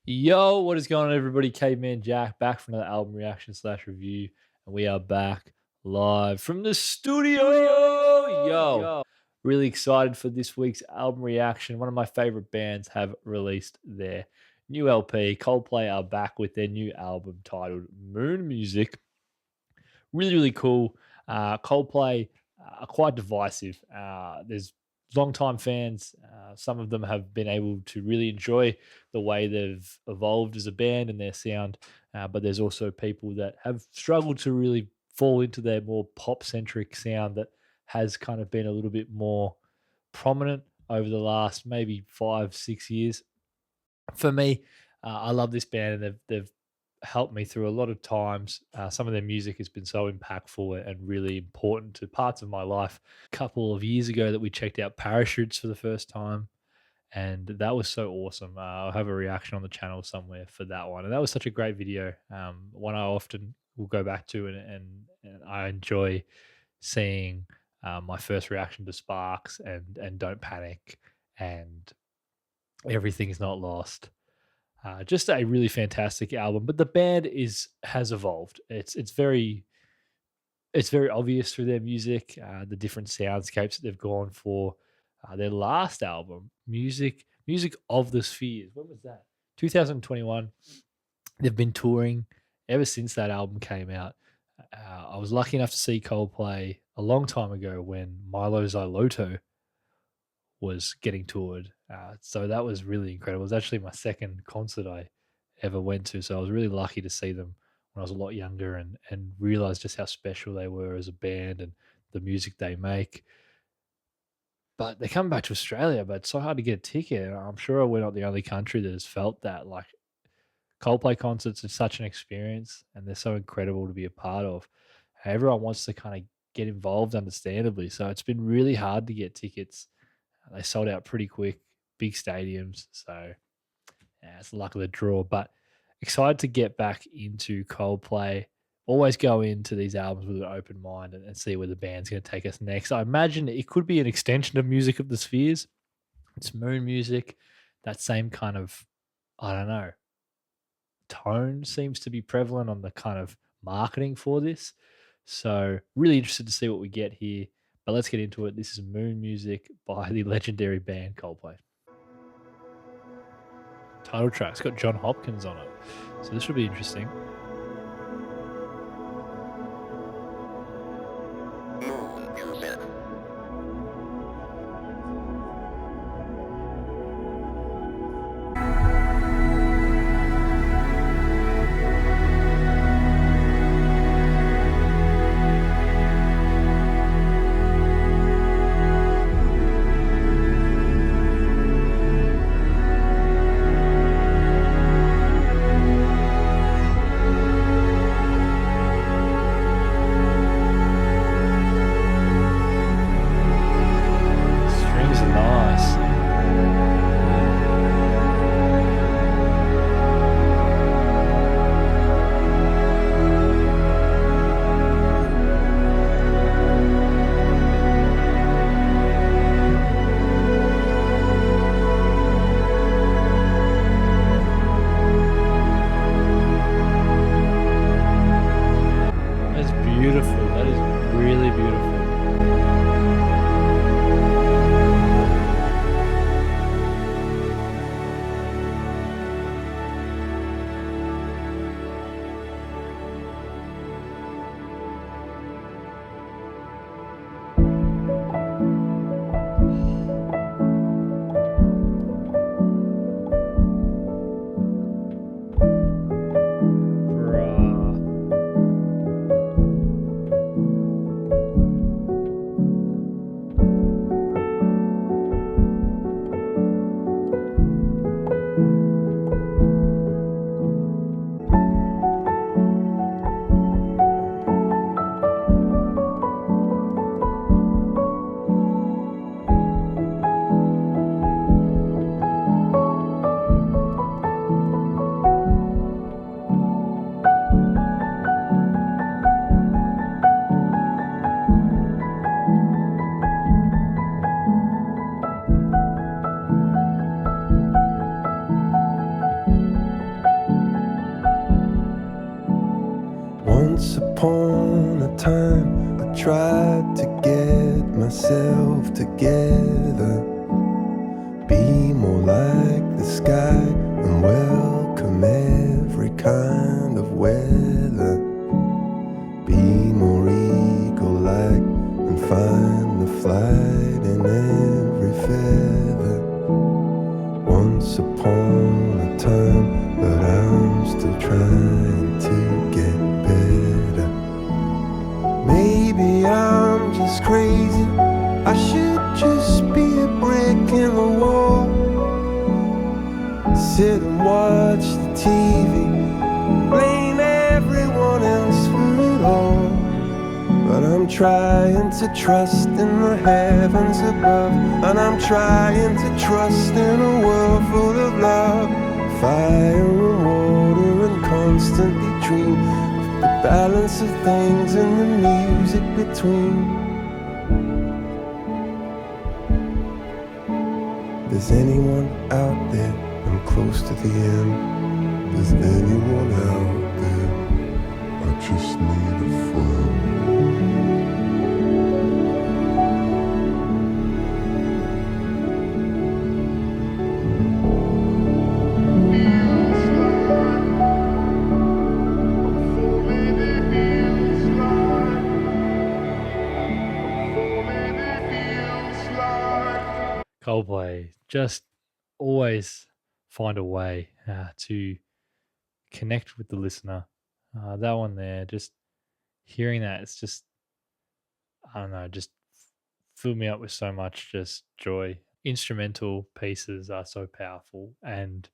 Yo, what is going on, everybody? Caveman Jack back for another album reaction / review, and we are back live from the studio. Yo, really excited for this week's album reaction. One of my favorite bands have released their new LP. Coldplay are back with their new album titled Moon Music. Really cool. Coldplay are quite divisive. There's longtime fans. Some of them have been able to really enjoy the way they've evolved as a band and their sound. But there's also people that have struggled to really fall into their more pop centric sound that has kind of been a little bit more prominent over the last maybe 5 6 years. For me, I love this band, and they've helped me through a lot of times. Some of their music has been so impactful and really important to parts of my life. A couple of years ago, that we checked out Parachutes for the first time, and that was so awesome. I'll have a reaction on the channel somewhere for that one, and that was such a great video. One I often will go back to, and I enjoy seeing my first reaction to Sparks and Don't Panic and Everything Is Not Lost. Just a really fantastic album, but the band has evolved. It's very obvious through their music, the different soundscapes that they've gone for. Their last album, Music of the Spheres. When was that? 2021. They've been touring ever since that album came out. I was lucky enough to see Coldplay a long time ago when Milo Xyloto was getting toured. So that was really incredible. It was actually my second concert I ever went to. So I was really lucky to see them when I was a lot younger and realize just how special they were as a band and the music they make. But they're coming back to Australia, but it's so hard to get a ticket. I'm sure we're not the only country that has felt that. Like, Coldplay concerts are such an experience, and they're so incredible to be a part of. Everyone wants to kind of get involved, understandably. So it's been really hard to get tickets. They sold out pretty quick, big stadiums. So yeah, it's the luck of the draw. But excited to get back into Coldplay. Always go into these albums with an open mind and see where the band's going to take us next. I imagine it could be an extension of Music of the Spheres. It's Moon Music. That same kind of, I don't know, tone seems to be prevalent on the kind of marketing for this. So really interested to see what we get here. But let's get into it. This is Moon Music by the legendary band Coldplay. Title track's got John Hopkins on it, so this will be interesting. upon a time I tried to get myself together, be more like the sky and welcome every kind of weather, be more eagle-like and find the flight in every feather. Once upon a time, but I'm still trying to get better. Maybe I'm just crazy, I should just be a brick in the wall, sit and watch the TV, blame everyone else for it all. But I'm trying to trust in the heavens above, and I'm trying to trust in a world full of love, fire and water, and constantly dream of the balance of things and the music between. Does anyone out there? I'm close to the end. Does anyone out there? I just need a friend. Coldplay just always find a way to connect with the listener. That one there, just hearing that, it's just, I don't know, just filled me up with so much just joy. Instrumental pieces are so powerful, and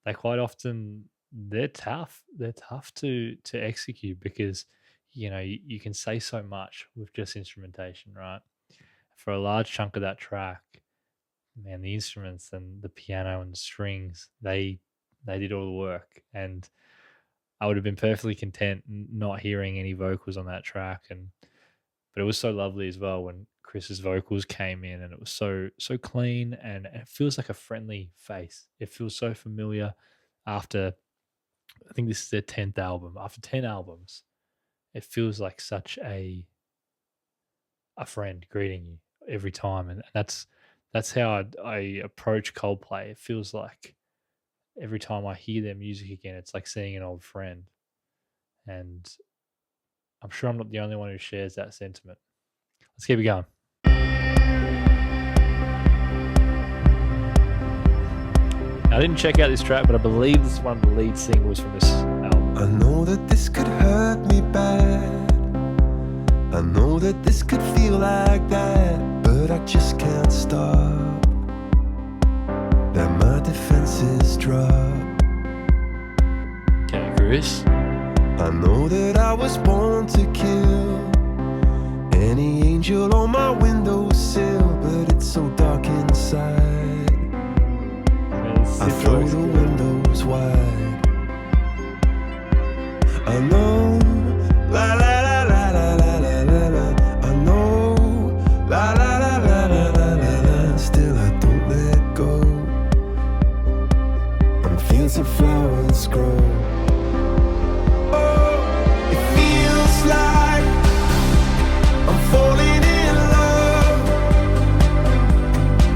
they quite often they're tough. They're tough to execute because you can say so much with just instrumentation, right? For a large chunk of that track, man, the instruments and the piano and the strings, they did all the work, and I would have been perfectly content not hearing any vocals on that track. But it was so lovely as well when Chris's vocals came in, and it was so clean, and it feels like a friendly face. It feels so familiar after, I think this is their 10th album. After 10 albums, it feels like such a friend greeting you every time, and that's how I approach Coldplay. It feels like every time I hear their music again, it's like seeing an old friend. And I'm sure I'm not the only one who shares that sentiment. Let's keep it going. Now, I didn't check out this track, but I believe this is one of the lead singles from this album. I know that this could hurt me bad, I know that this could feel like that, but I just can't stop. That my defenses drop. Okay, Chris. I know that I was born to kill any angel on my windowsill, but it's so dark inside. I throw the windows wide. I know, la la la la la la la la la. I know, la la la la la la la la. Still I don't let go. And fields of flowers grow. Oh, it feels like I'm falling in love.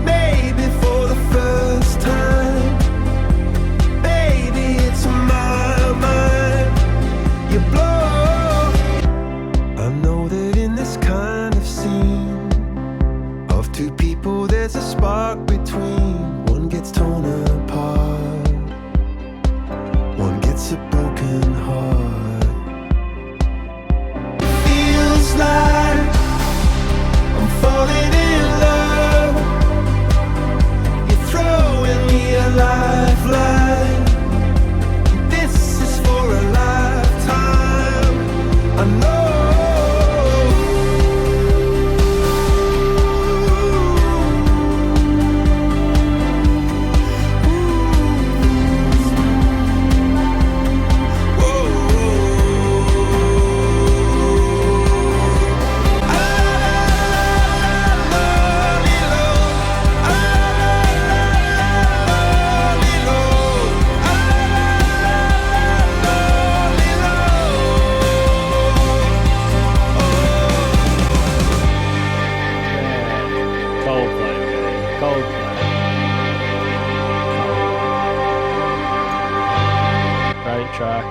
Maybe for the first time. Baby, it's my mind. You blow. I know that in this kind of scene of two people, there's a spark between. One gets torn apart, one gets a broken heart. It feels like I'm falling in love. You're throwing me a lifeline. This is for a lifetime. I know. track.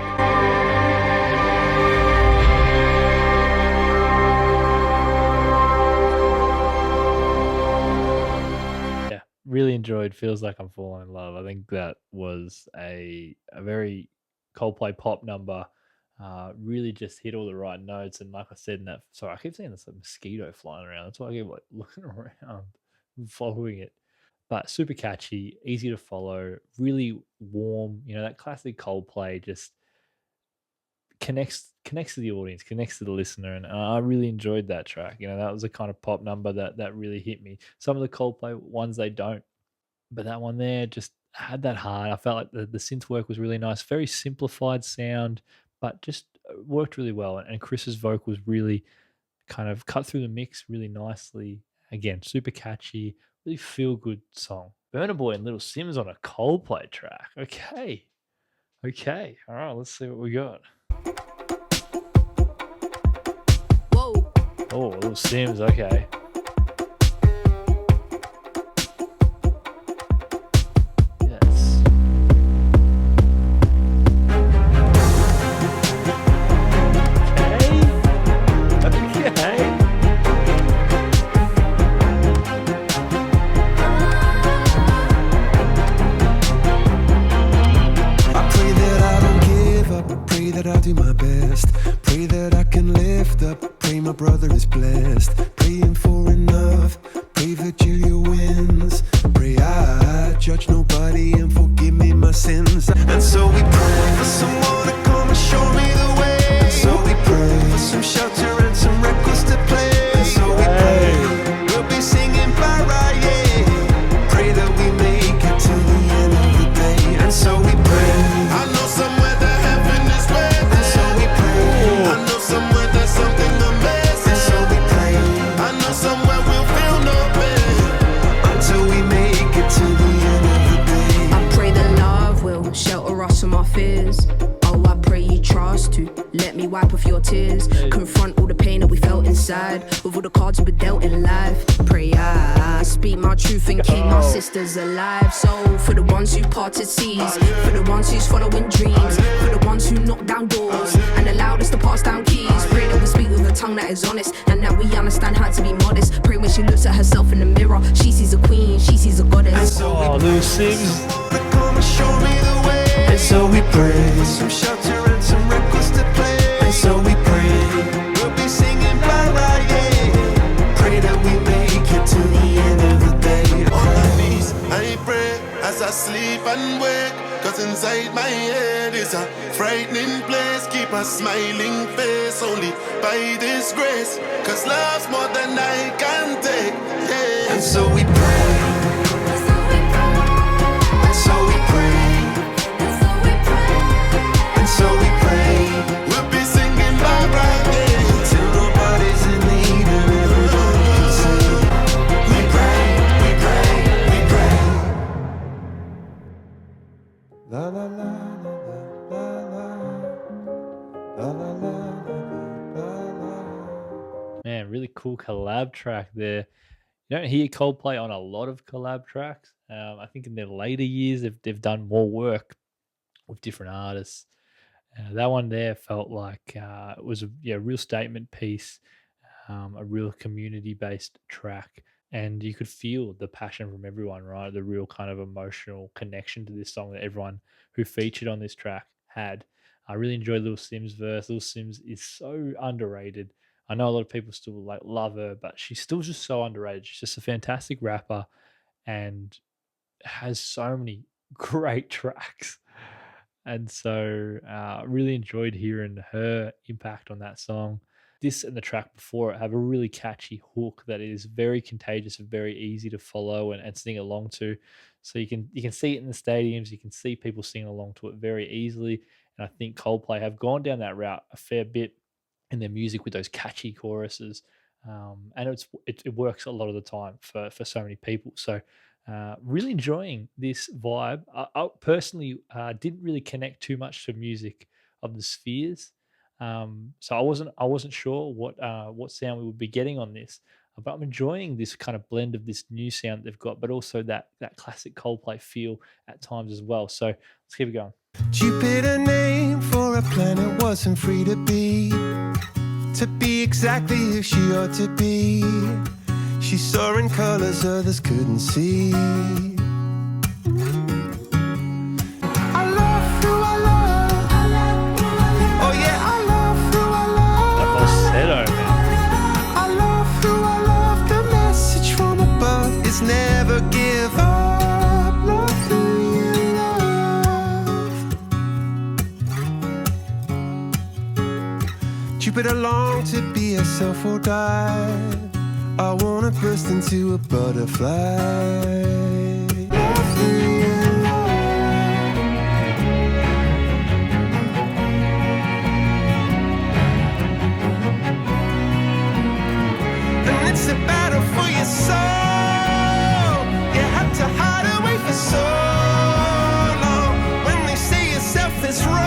Yeah, really enjoyed Feels Like I'm Falling in Love. I think that was a very Coldplay pop number. Really just hit all the right notes. And like I said in that, sorry, I keep saying there's a mosquito flying around. That's why I keep like looking around and following it. But super catchy, easy to follow, really warm. You know, that classic Coldplay just connects to the audience, connects to the listener, and I really enjoyed that track. You know, that was a kind of pop number that really hit me. Some of the Coldplay ones they don't, but that one there just had that heart. I felt like the synth work was really nice, very simplified sound, but just worked really well. And Chris's vocals really kind of cut through the mix really nicely. Again, super catchy, really feel good song. Burna Boy and Little Simz on a Coldplay track. Okay. All right, let's see what we got. Whoa. Oh, Little Simz. Okay. Yes. Okay. I pray that I don't give up. I pray that I do my best. Pray that I can lift up. Pray my brother is blessed. Praying for enough. Pray that Julia wins. Pray I judge nobody and forgive me my sins. And so we pray for someone to come and show me the way. And so we pray for some shelter and some records to play. And so we pray we'll be singing by right, yeah. Pray that we make it to the end of the day. And so we pray. I know somewhere that heaven is waiting. And so we pray. I know somewhere there's something amazing. And so we pray. I know somewhere we'll feel no pain until we make it to the end of the day. I pray that love will shelter us from our fears. Oh, I pray you trust to let me wipe off your tears. Confront all the pain that we felt inside with all the cards we dealt in life. Pray I speak my truth and keep my sisters alive. So for the ones who parted seas, for the ones who's following dreams, for the ones who knock down doors and allowed us to pass down keys. Pray that we speak with a tongue that is honest and that we understand how to be modest. Pray when she looks at herself in the mirror, she sees a queen, she sees a goddess. Oh, Little Simz. Come and show me the way. And so we pray for some shelter and some records to play. And so we pray we'll be singing by right, yeah. Pray that we make it to the end of the day. On my knees, I pray as I sleep and wake. Cause inside my head is a frightening place. Keep a smiling face only by this grace. Cause love's more than I can take, yeah. And so we pray. And so we pray. And so we pray. We'll be singing by right, yeah. Till nobody's in need and everybody can sing. We pray, we pray, we pray. La la la la la la la la la la. Man, really cool collab track there. You don't hear Coldplay on a lot of collab tracks. I think in their later years, they've done more work with different artists. That one there felt like it was a real statement piece, a real community-based track. And you could feel the passion from everyone, right? The real kind of emotional connection to this song that everyone who featured on this track had. I really enjoyed Little Simz' verse. Little Simz is so underrated. I know a lot of people still like love her, but she's still just so underrated. She's just a fantastic rapper and has so many great tracks. And so really enjoyed hearing her impact on that song. This and the track before it have a really catchy hook that is very contagious and very easy to follow and sing along to. So you can see it in the stadiums, you can see people singing along to it very easily. And I think Coldplay have gone down that route a fair bit in their music with those catchy choruses. And it works a lot of the time for so many people. So really enjoying this vibe. I personally didn't really connect too much to music of the Spheres, so I wasn't sure what sound we would be getting on this. But I'm enjoying this kind of blend of this new sound they've got, but also that classic Coldplay feel at times as well. So let's keep it going. Jupiter name a planet wasn't free to be exactly who she ought to be. She saw in colors others couldn't see. I love who I love. Oh yeah, I love who I love. That falsetto, man. I love who I love. The message from above is never give up. Love who you love. Jupiter longed to be herself or die. I wanna burst into a butterfly. Love who you love. And it's a battle for your soul. You had to hide away for so long. When they say your self is wrong.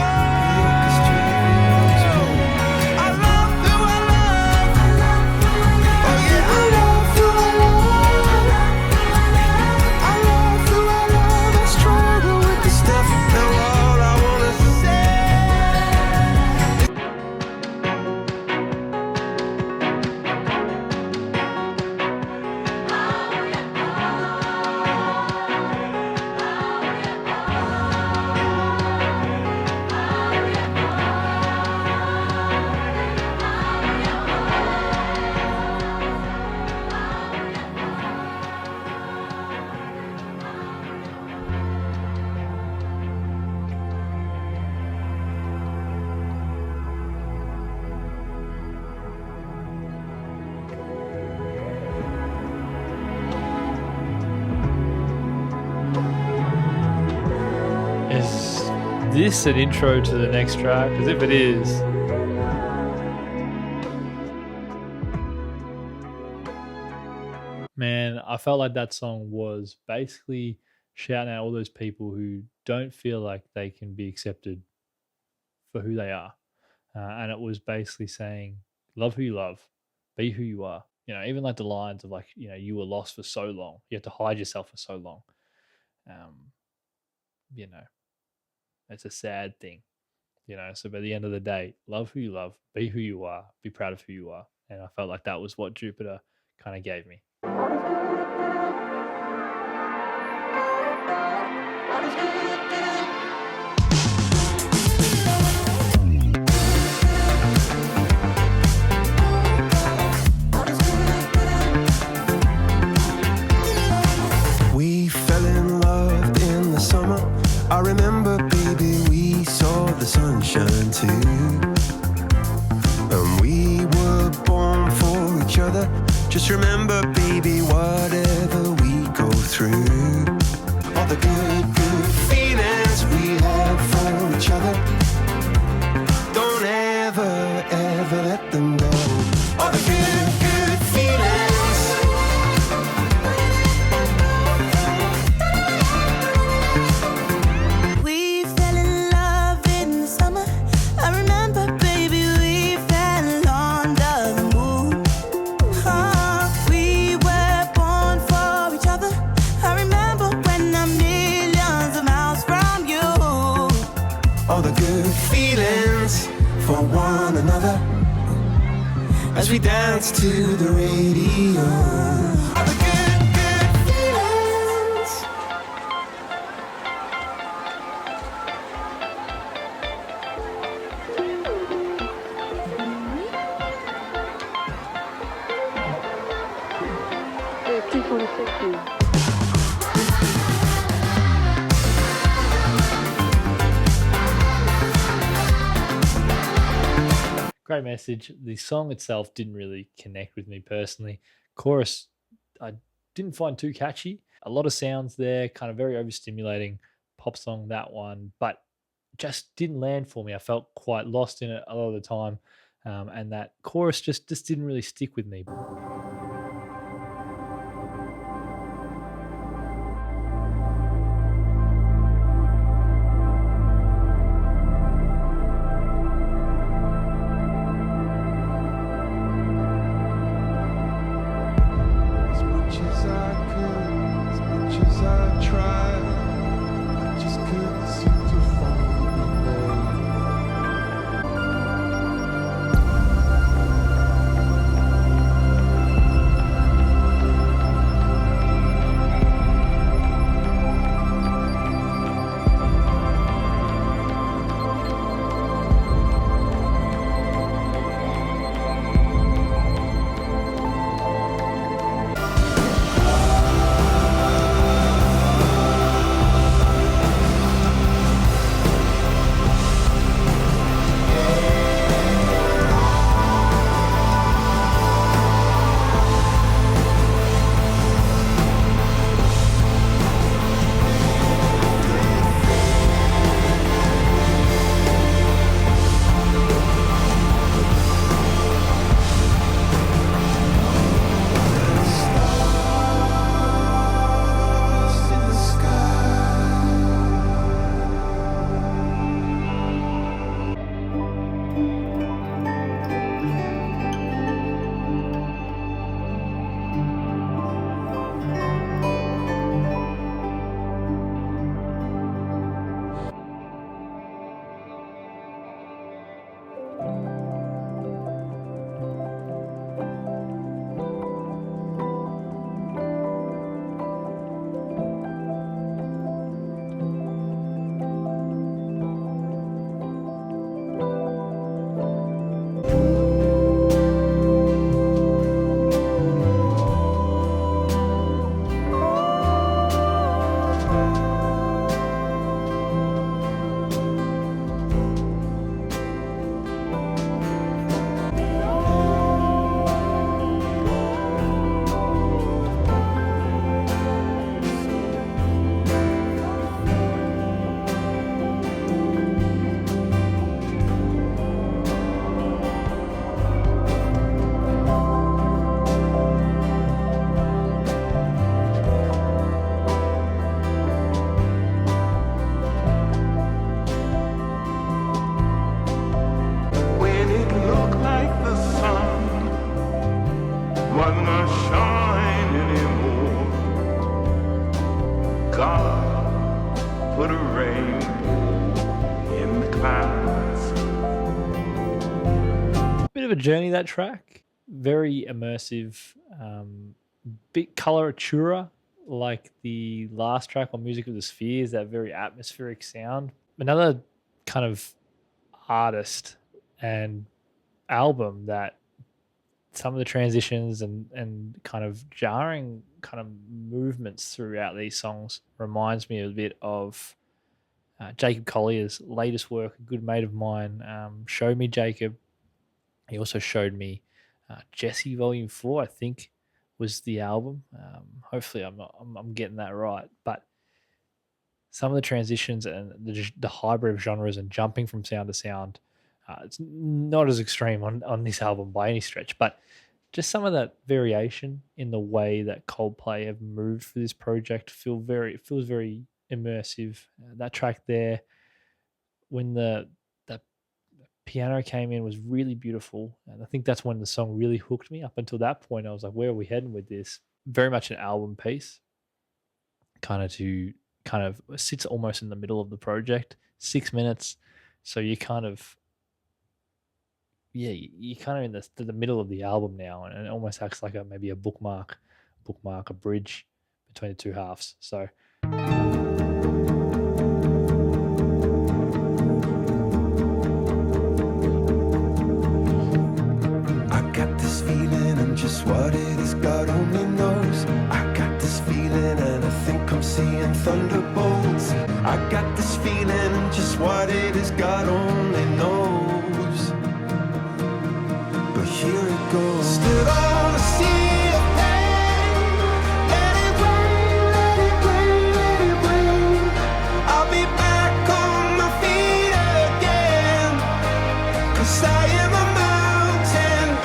Is this an intro to the next track? Because if it is, man, I felt like that song was basically shouting out all those people who don't feel like they can be accepted for who they are. And it was basically saying, love who you love, be who you are. You know, even like the lines of like, you know, you were lost for so long. You had to hide yourself for so long. You know, it's a sad thing, you know. So by the end of the day, love who you love, be who you are, be proud of who you are. And I felt like that was what Jupiter kind of gave me. We fell in love in the summer. I remember, baby, we saw the sunshine too. And we were born for each other. Just remember, baby, whatever we go through, all the good, good feelings we have for each other, don't ever, ever let them go. All the good, good feelings. For one another as we dance to the radio. All the good, good feelings. Great message. The song itself didn't really connect with me personally. Chorus, I didn't find too catchy. A lot of sounds there, kind of very overstimulating. Pop song, that one, but just didn't land for me. I felt quite lost in it a lot of the time. And that chorus just didn't really stick with me. Bit of a journey, that track. Very immersive. Bit coloratura, like the last track on Music of the Spheres, that very atmospheric sound. Another kind of artist and album that some of the transitions and kind of jarring kind of movements throughout these songs reminds me a bit of Jacob Collier's latest work. A good mate of mine showed me Jacob. He also showed me Jesse Volume 4, I think was the album. Hopefully I'm getting that right. But some of the transitions and the hybrid of genres and jumping from sound to sound, it's not as extreme on this album by any stretch, but just some of that variation in the way that Coldplay have moved for this project feels very immersive. That track there, when the piano came in, was really beautiful, and I think that's when the song really hooked me. Up until that point, I was like, where are we heading with this? Very much an album piece, kind of sits almost in the middle of the project. 6 minutes, so you're kind of in the middle of the album now, and it almost acts like maybe a bookmark, a bridge between the two halves. So just what it is, God only knows. I got this feeling and I think I'm seeing thunderbolts. I got this feeling and just what it is, God only knows. But here it goes. Stood on a sea of pain. Let it rain, let it rain, let it rain. I'll be back on my feet again, 'cause I am a mountain.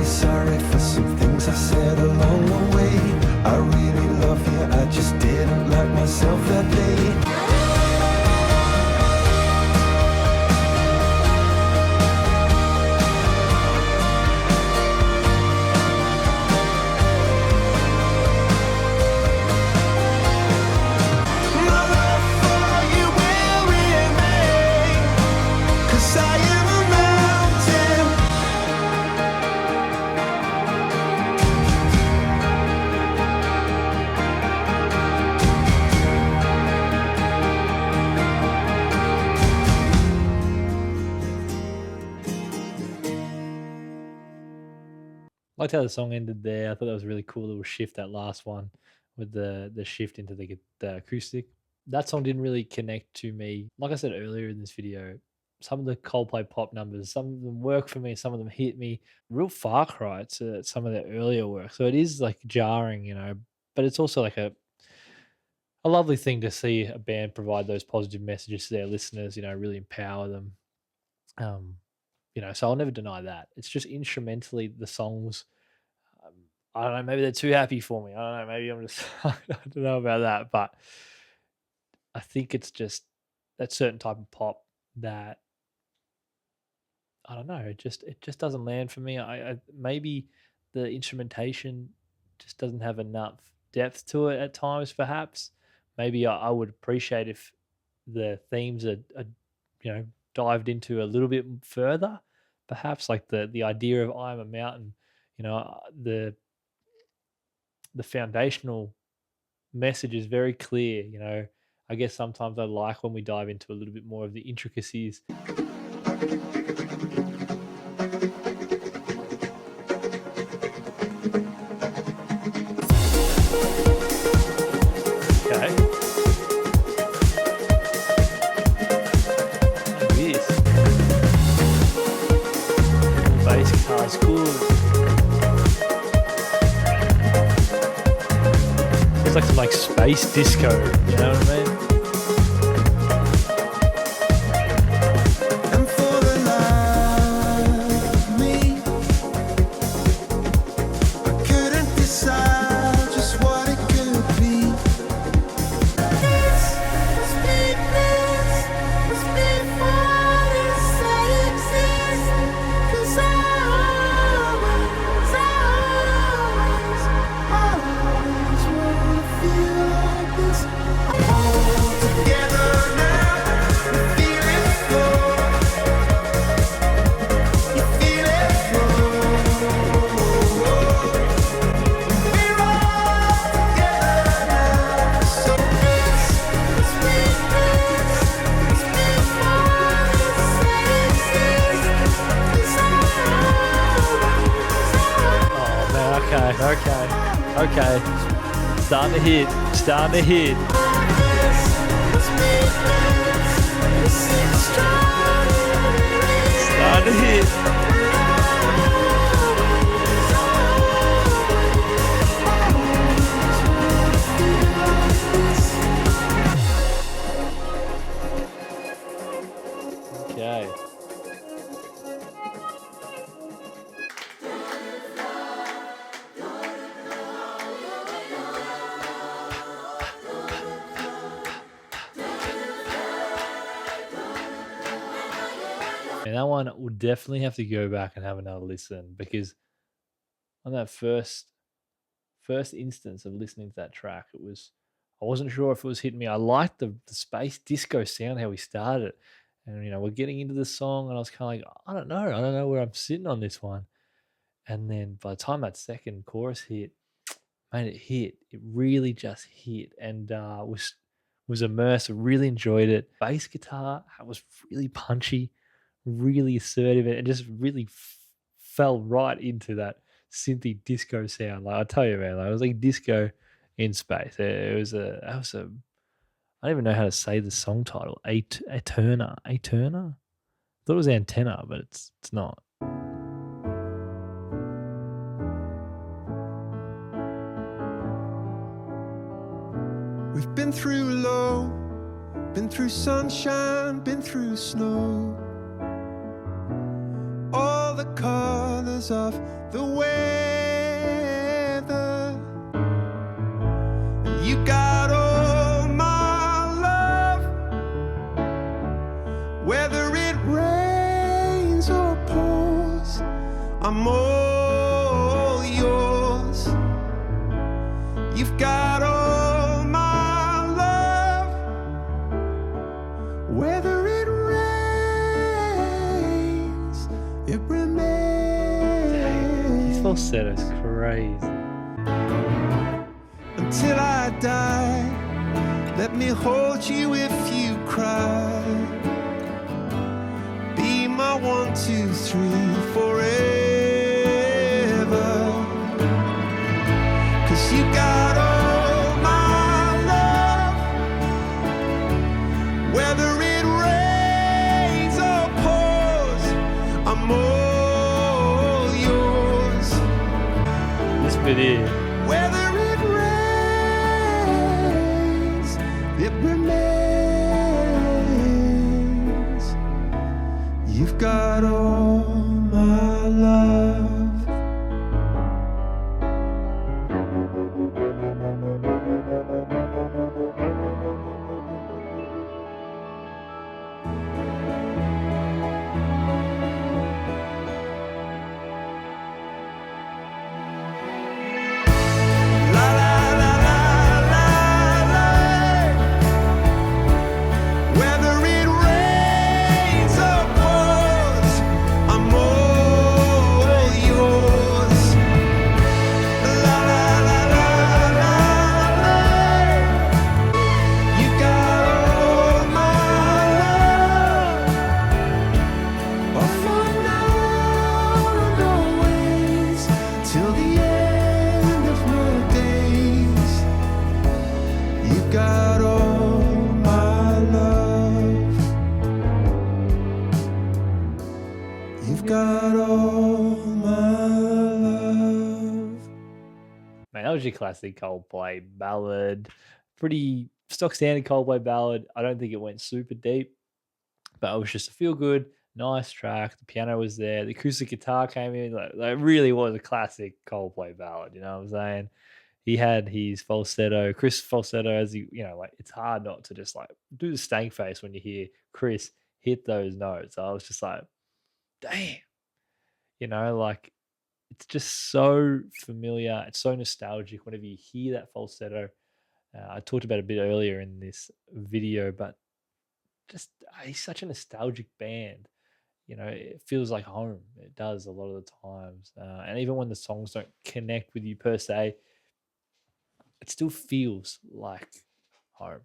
Sorry for some things I said along the way. I really love you, I just didn't like myself that day. My love for you will remain, 'cause I am a mountain. I liked how the song ended there. I thought that was a really cool little shift, that last one with the shift into the acoustic. That song didn't really connect to me. Like I said earlier in this video, some of the Coldplay pop numbers, some of them work for me, some of them hit me. Real far cry to some of their earlier work. So it is like jarring, but it's also like a lovely thing to see a band provide those positive messages to their listeners, really empower them. So I'll never deny that. It's just instrumentally, the songs, I don't know, maybe they're too happy for me. I don't know, maybe I'm just, I don't know about that, but I think it's just that certain type of pop that, I don't know, it just doesn't land for me. I maybe the instrumentation just doesn't have enough depth to it at times, perhaps. Maybe I would appreciate if the themes are dived into a little bit further, perhaps, like the idea of I'm a mountain, the foundational message is very clear. I guess sometimes I like when we dive into a little bit more of the intricacies. Okay. Bass guitar's cool. It's like some space disco, you know what I mean? And for the life of me, I couldn't decide just what it could be. This must be before this I exist, 'cause I always Okay. Starting to hit. Starting to hit. Okay. And that one will definitely have to go back and have another listen, because on that first instance of listening to that track, I wasn't sure if it was hitting me. I liked the space disco sound, how we started it. And we're getting into the song and I was kind of like, I don't know where I'm sitting on this one. And then by the time that second chorus hit, man, it hit. It really just hit, and was immersed. I really enjoyed it. Bass guitar was really punchy, really assertive, and just really fell right into that synthy disco sound. Like I tell you, man, it was like disco in space. It was a I don't even know how to say the song title. AETERNA. AETERNA? I thought it was antenna, but it's not. We've been through low, been through sunshine, been through snow. All the colors of the weather. You got all my love, whether it rains or pours, I'm all yours. You've got all my love, whether it rains, it remains. Dang, his falsetto's crazy. Until I die, let me hold you if you cry. Be my 1, 2, 3 forever. 'Cause you got all my love, whether it rains or pours, I'm all yours. This bit here. Whether it rains, it remains. You've got all my love. Whether it rains or pours, I'm all yours. La la la la la la. You got all my love. Oh, for now and always, till the end of my days. You got all my love. You've got all my love. Man, that was your classic Coldplay ballad. Pretty stock standard Coldplay ballad. I don't think it went super deep, but it was just a feel good, nice track. The piano was there. The acoustic guitar came in. Like it really was a classic Coldplay ballad. You know what I'm saying? He had his falsetto, Chris falsetto, as like it's hard not to just like do the stank face when you hear Chris hit those notes. I was just like, damn, like it's just so familiar. It's so nostalgic whenever you hear that falsetto. I talked about it a bit earlier in this video, but just he's such a nostalgic band. It feels like home. It does a lot of the times. And even when the songs don't connect with you per se, it still feels like home.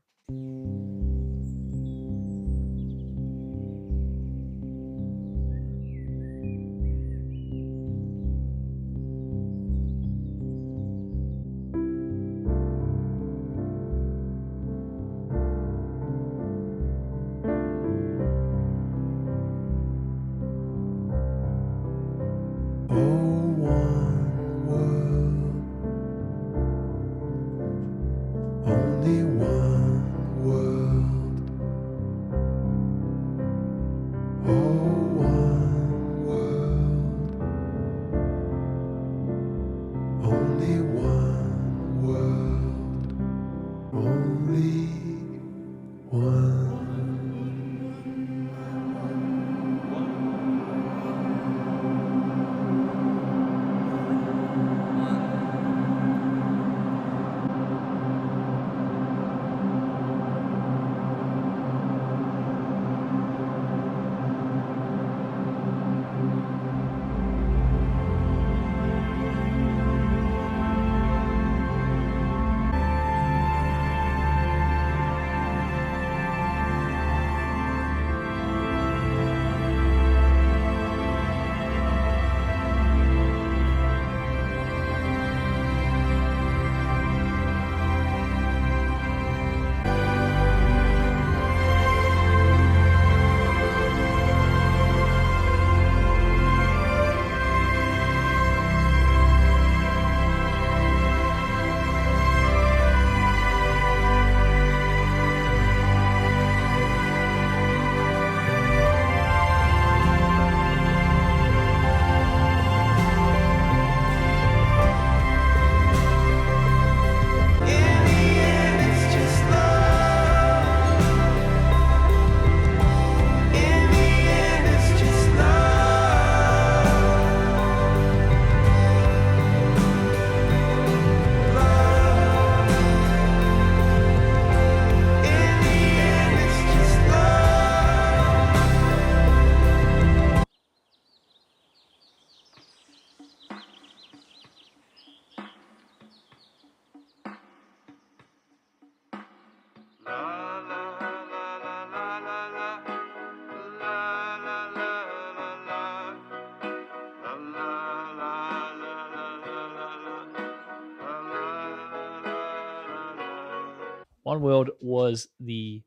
One World was the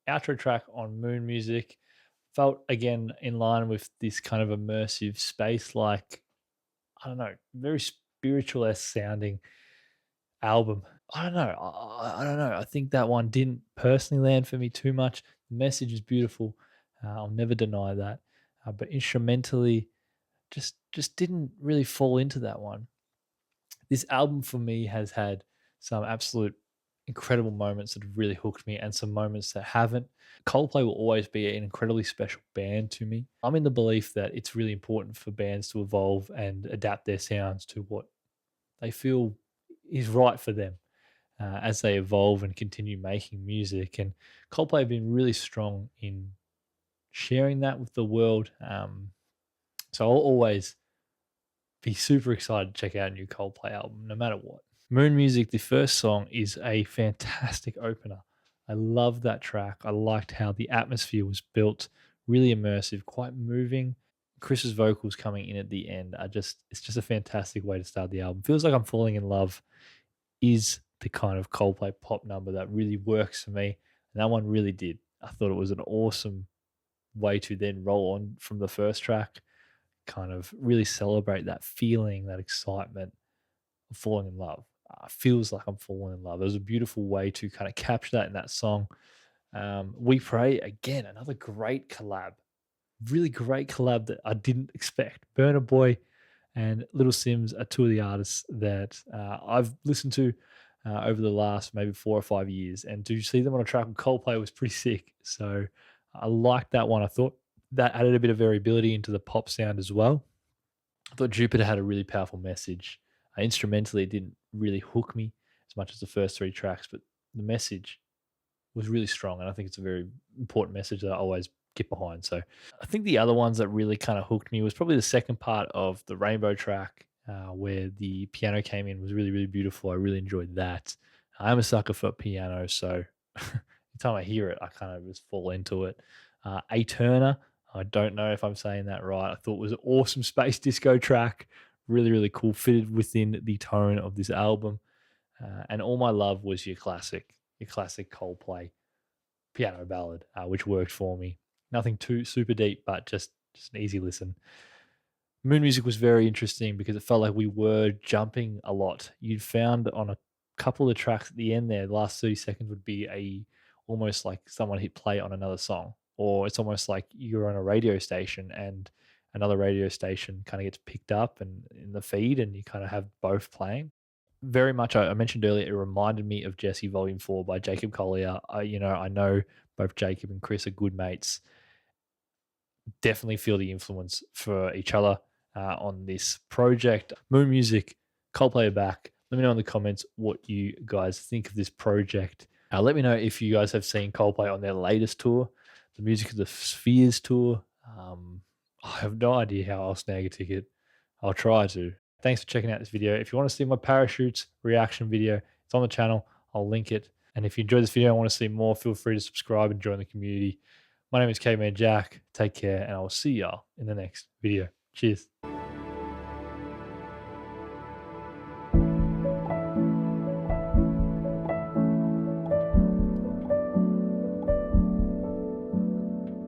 outro track on Moon Music. Felt again in line with this kind of immersive space, like, I don't know, very spiritual sounding album. I don't know. I don't know. I think that one didn't personally land for me too much. The message is beautiful. I'll never deny that. But instrumentally, just didn't really fall into that one. This album for me has had some absolute incredible moments that have really hooked me and some moments that haven't. Coldplay will always be an incredibly special band to me. I'm in the belief that it's really important for bands to evolve and adapt their sounds to what they feel is right for them as they evolve and continue making music. And Coldplay have been really strong in sharing that with the world. So I'll always be super excited to check out a new Coldplay album, no matter what. Moon Music, the first song, is a fantastic opener. I love that track. I liked how the atmosphere was built, really immersive, quite moving. Chris's vocals coming in at the end are it's just a fantastic way to start the album. Feels Like I'm Falling in Love is the kind of Coldplay pop number that really works for me. And that one really did. I thought it was an awesome way to then roll on from the first track, kind of really celebrate that feeling, that excitement of falling in love. Feels like I'm falling in love. It was a beautiful way to kind of capture that in that song. We Pray, again, another great collab. Really great collab that I didn't expect. Burna Boy and Little Simz are two of the artists that I've listened to over the last maybe 4 or 5 years. And to see them on a track with Coldplay was pretty sick. So I liked that one. I thought that added a bit of variability into the pop sound as well. I thought Jupiter had a really powerful message. Instrumentally, it didn't really hook me as much as the first 3 tracks, but the message was really strong. And I think it's a very important message that I always get behind. So I think the other ones that really kind of hooked me was probably the second part of the Rainbow track, where the piano came in, was really, really beautiful. I really enjoyed that. I'm a sucker for piano, so every time I hear it, I kind of just fall into it. AETERNA, I don't know if I'm saying that right. I thought it was an awesome space disco track. Really, really cool, fitted within the tone of this album. And All My Love was your classic Coldplay piano ballad, which worked for me. Nothing too super deep, but just an easy listen. Moon Music was very interesting because it felt like we were jumping a lot. You'd found on a couple of tracks at the end there, the last 30 seconds would be almost like someone hit play on another song, or it's almost like you're on a radio station and another radio station kind of gets picked up and in the feed, and you kind of have both playing. Very much, I mentioned earlier, it reminded me of Jesse Volume 4 by Jacob Collier. I know both Jacob and Chris are good mates. Definitely feel the influence for each other on this project. Moon Music, Coldplay are back. Let me know in the comments what you guys think of this project. Let me know if you guys have seen Coldplay on their latest tour, the Music of the Spheres tour. I have no idea how I'll snag a ticket. I'll try to. Thanks for checking out this video. If you want to see my parachutes reaction video, it's on the channel. I'll link it. And if you enjoyed this video and want to see more, feel free to subscribe and join the community. My name is Caveman Jack. Take care, and I will see y'all in the next video. Cheers.